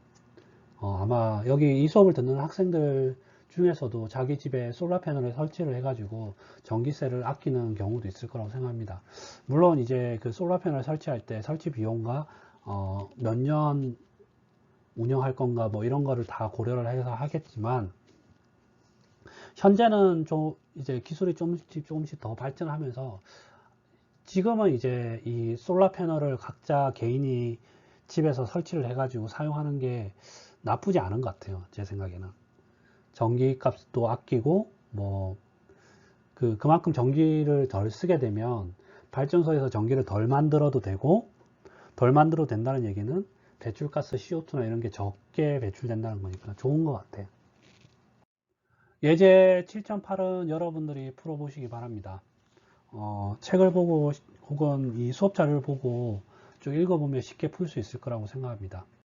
아마 여기 이 수업을 듣는 학생들 중에서도 자기 집에 솔라 패널을 설치를 해가지고 전기세를 아끼는 경우도 있을 거라고 생각합니다. 물론 이제 그 솔라 패널 설치할 때 설치 비용과 몇 년 운영할 건가 뭐 이런 거를 다 고려를 해서 하겠지만, 현재는 좀 이제 기술이 조금씩 더 발전하면서 지금은 이제 이 솔라 패널을 각자 개인이 집에서 설치를 해가지고 사용하는 게 나쁘지 않은 것 같아요. 제 생각에는. 전기 값도 아끼고, 뭐, 그만큼 전기를 덜 쓰게 되면 발전소에서 전기를 덜 만들어도 되고, 덜 만들어도 된다는 얘기는 배출가스 CO2나 이런 게 적게 배출된다는 거니까 좋은 것 같아요. 예제 7.8은 여러분들이 풀어보시기 바랍니다. 책을 보고 혹은 이 수업 자료를 보고 쭉 읽어보면 쉽게 풀 수 있을 거라고 생각합니다.